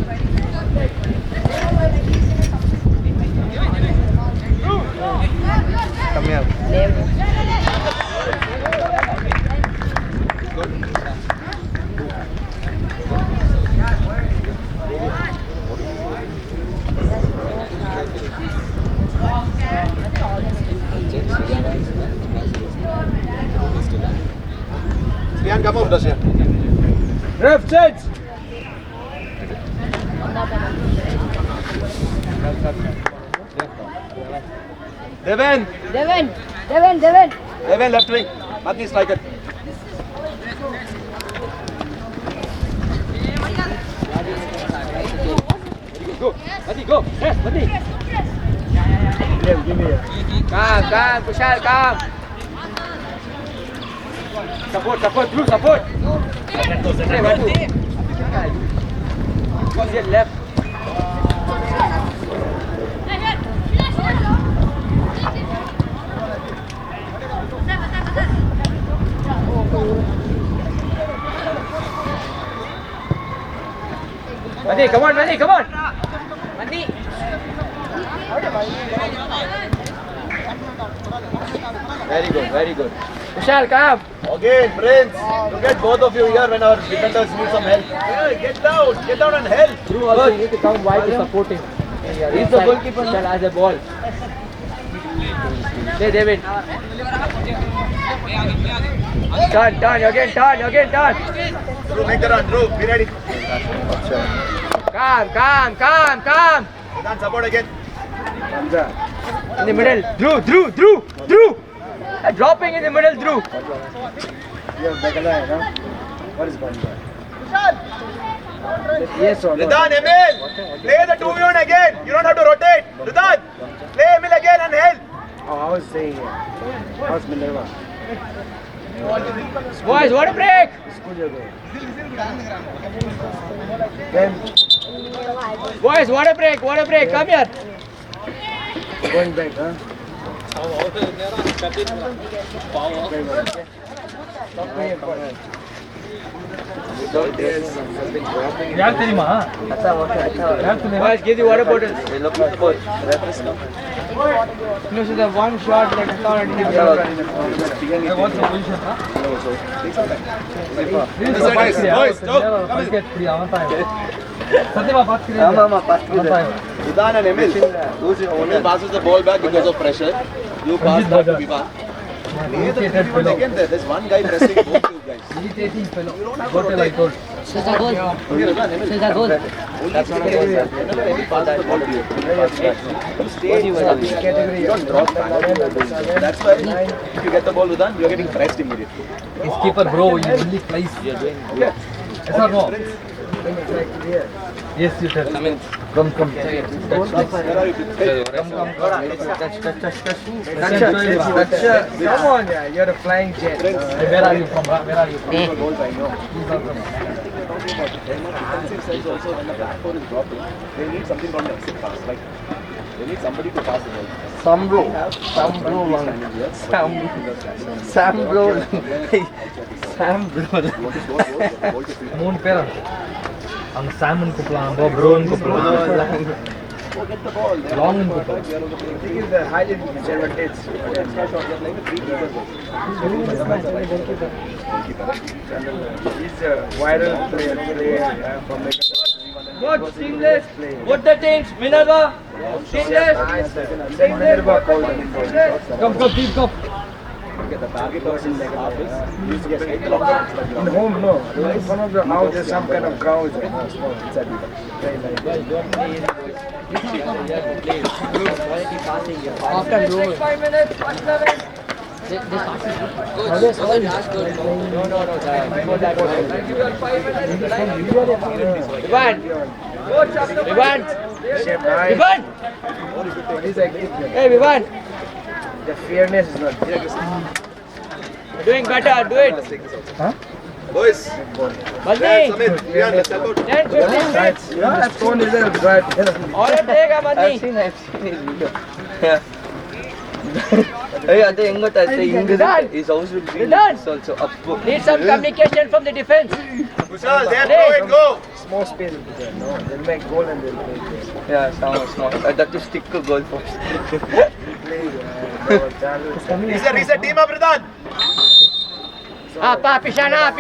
Come here. Rian, come over, Dashian. Ref, change! Devin, Devin. left wing. Matni striker. Go, Mati, go! Yes, Mati! Calm, Kushal, calm! Support, through, support! Hey, Matu! What's your left? Mati, come on! Mati! Very good. Kushal, come! Again, Prince. Look at both of you here when our defenders need some help. Hey, get down and help. Through also, you need to come wide to support him. He's the goalkeeper. Kushal has the ball. Stay, David. Turn, again. Drew, make the run. Drew, be ready. Calm. Vedant, support again. In the middle. Drew. Dropping in the middle, Drew. Vedant, Emil. Play the 2v1 again. You don't have to rotate. Vedant, play Emil again and help. Boys, what a break! Boys, what a break! Come here. Going back, huh? Boys, give the water bottles. No, so the one shot like I thought I didn't Boys, go. Vedant and Emil. Emil passes the ball back because of pressure. You pass back to Vivan. Play the 2v1 again there. There's one guy pressing both you guys. You don't have to rotate. That's not a goal. Whenever Emil passes the ball to you, you stay in category. You don't drop back. That's why if you get the ball with you are getting pressed immediately. His keeper, bro, he only plays. Okay. Yes or no? Yes, you tell. Come. Where are you? Come on, yeah, you're a flying jet. Where are you from? Goals, I know. Defensive sides also when the back four is dropping, they need something from the exit pass. Like they need somebody to pass the ball. Sam bro. Moon pera. Ang salmon ko plan, bro, ko plan. Go get the ball. They Long are and the ball. I think it's the highly advantage. Extra shot, they are like a three keepers. He's a viral player from the Good, seamless. What the teams? Minerva. Seamless. Minerva called him for Come, team, come. Okay, the target was in like half is used to get straight to the in home, no. In front of the house, there's some kind of cows. Exactly. After 5 minutes, 1-7. Vivan! Hey, Vivan! The fairness is not there. Doing better, do it. Boys, Baldi! Samir, we are step out. 10, 15 minutes. Yeah, that's phone is there. Right. All it take, Baldi. I've seen his video. Yeah. Hey, I think English is also Done. also up. Need some communication from the defense. Kushal, there, throw it, go. Small space will be there. No, they'll make goal and they'll play there. Yeah, small. That is stick to goal post. Reset, team up, Ridan. Up, Ishan, up.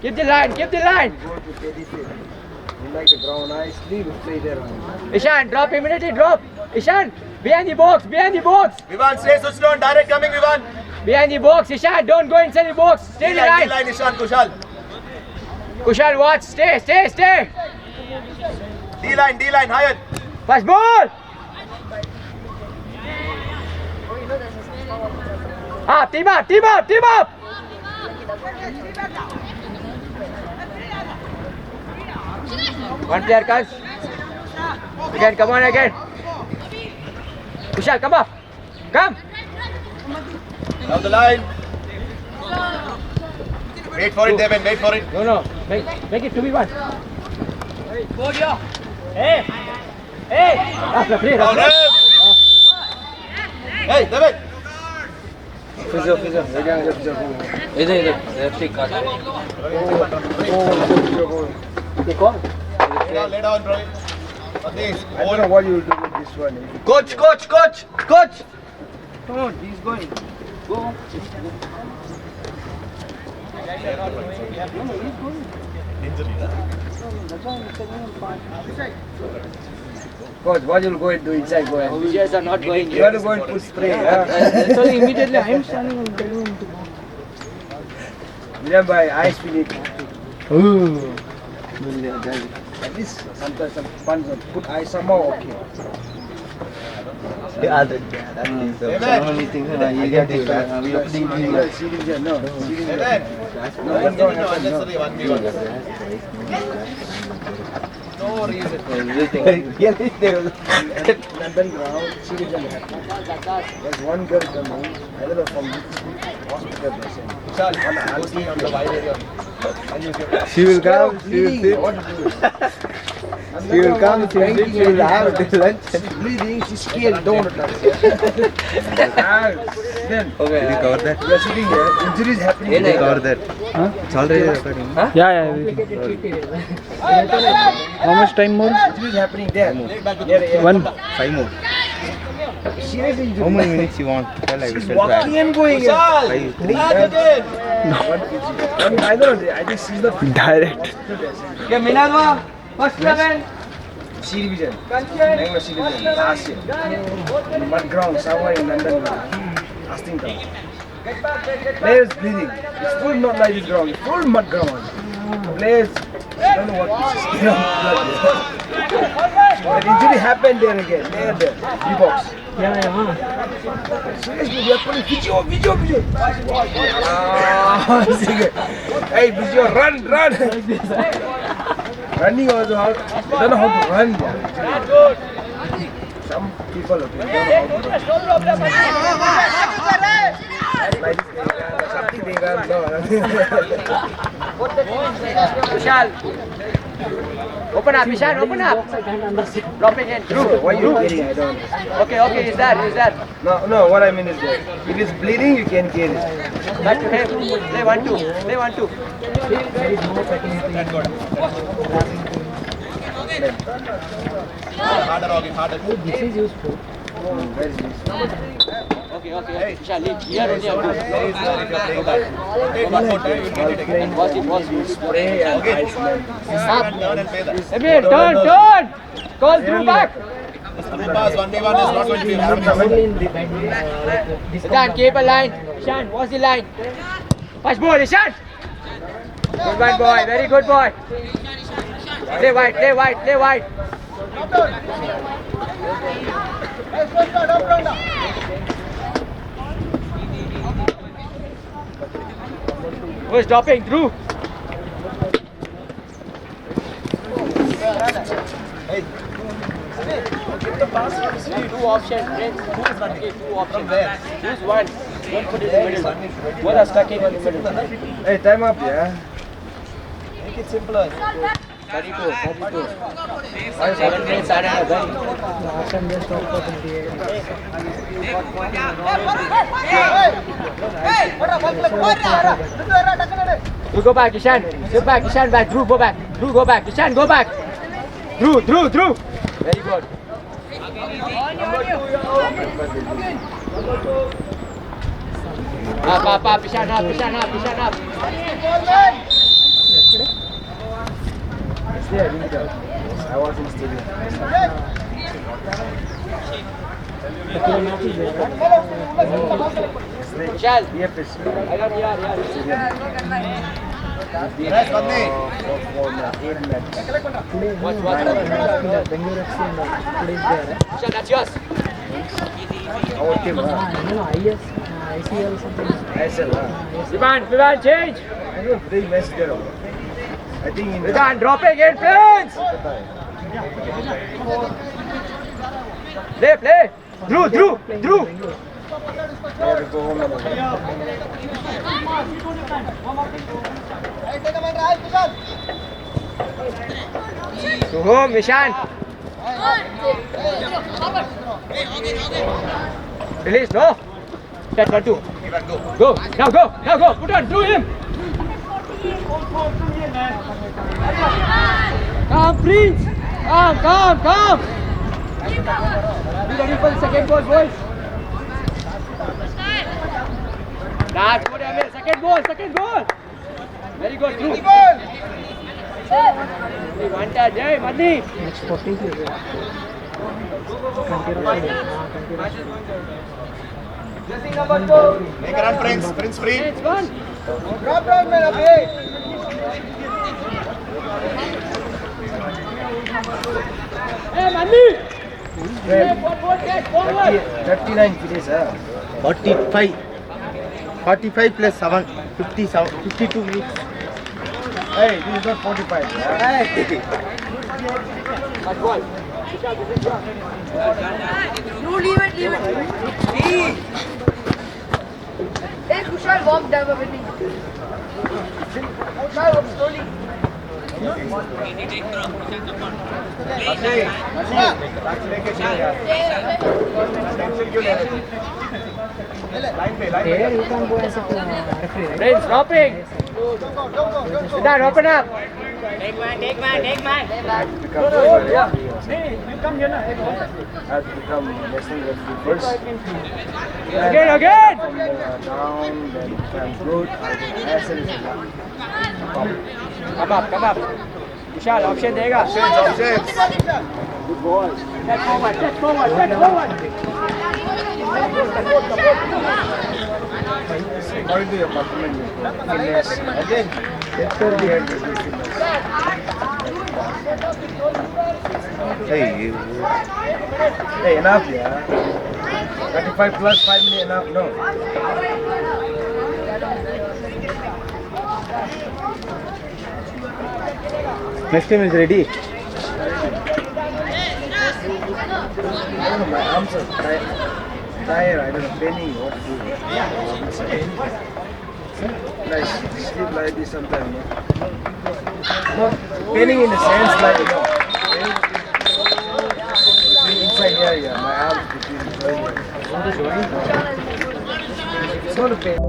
Keep the line. You like the ground, nice. Leave it, play there. Ishan, drop immediately, drop. Ishan, behind the box. Vivan, stay switched on, direct coming, Vivan. Behind the box, Ishan, don't go inside the box. Stay in the line. D-line, Ishan, Kushal. Kushal, watch, stay. D-line, Hayat. Fast ball. Team up. One player comes. Again, come on again. Kushal, come up. Come. Down the line. Wait for it, Devin, wait for it. No. Make it 2v1. Hey. Referee. Down, ref. Hey, Devin. Physio. इधर ठीक काट Lay down, bro. This, I don't know what you will do with this one. Coach. Come on, he's going. Go. Coach, what you will go and do inside? Go ahead. Vijayas are not going You have to go and put spray. So immediately I am standing on the room. Remember, I feel it. At least sometimes some fun. Put ice somehow okay. Devin. Unnecessary 1v1. No reason. London ground, citizen happy. There's one girl coming, I don't know from which hospital they sent. Kushal, go stay on the wide area. She will come, she will sit. What to do? She will come, she will sit, she will have lunch. She's bleeding, she's scared, don't want to touch her. Then, Did you cover that? we are sitting here, injuries happening. Did you cover that? It's already recording. Yeah, everything. How much time more? Injuries happening there. 1. 5 more. Serious injury. How many minutes you want? Tell, I will She's tell walking back. and going. Kushal, back again. I don't know, I think she's not Direct. first 11. C division. Bangalore C division. Last year. In mud ground somewhere in London. Asting ground. Players bleeding. It's full not like this ground. It's full mud ground. Players, I don't know what this is. But injury happened there again. There. D-box. Seriously, we are putting video. Hey, video, run. Running also, I don't know how to run. Some people don't know how to run. Like this, something they run. Kushal. Open up, Ishan, open up. Drop it in. Through. Why are you kidding? I don't know. Okay, he's there. No, what I mean is that if it's bleeding, you can kill it. Back to him. Play 1-2. Harder. Very easy. Okay. Ishan, lead. Here only. Take one more time, you get it again. Watch it. Spray and ice man. Turn and pay that. Emir, turn. Call through back. Pass 1v1 is not going to be Ishan, keep a line. Ishan, what's the line? Pass ball, Ishan. Good one, boy. Very good, boy. Play wide. Who is dropping? Drew. Two options. Who's running? Two options. Choose one. Don't put it in the middle. Both are stuck in the middle. Hey, time up, yeah. 32. 7 minutes added again. You go back, Ishan. Sit back, Ishan back. Drew, go back. Drew, go back. Ishan, go back. Drew. Very good. Up, Ishan, up. I was in stadium. Vishal. BFS. I got here. What? Vishal, that's yours. Our team, ISL, Vivan, change. I don't play match there. I think in Vivan, dropping in planes. Play. Drew. To whom, Vishan? Release, no? Set 1, 2. Go. Now go. Put on, through him. Come, Prince. Come. Be ready for the second goal, boys. That's good, Emil. Second goal. Very good, through. One touch, hey, Madhi. Dressing number 2. Make a run, Prince free. It's gone. Drop down, man, hey. Hey, Madhi. Well, Forward. 39 finish, 45 plus 7, 52 minutes. Hey, this is not 45. Hey. That's one. You leave it. Hey, Kushal, walk down with me. Kushal, walk slowly. Prince, dropping. Siddharth, open up. Take man. Has become national rugby first. Again. From down, then become good. ISL is Come up. Vishal, option देगा. Options. good ball. Step forward. According to your performance, fitness. Again, better we had this fitness. Hey, enough, yeah. 35 plus 5 minutes enough, no. Next time is ready. I don't know, my arms are tired. I don't know, paining, what to do. Nice, sleep like this sometime, no? Not paining in the sense like, inside here, yeah, my arms between. It's not a pain.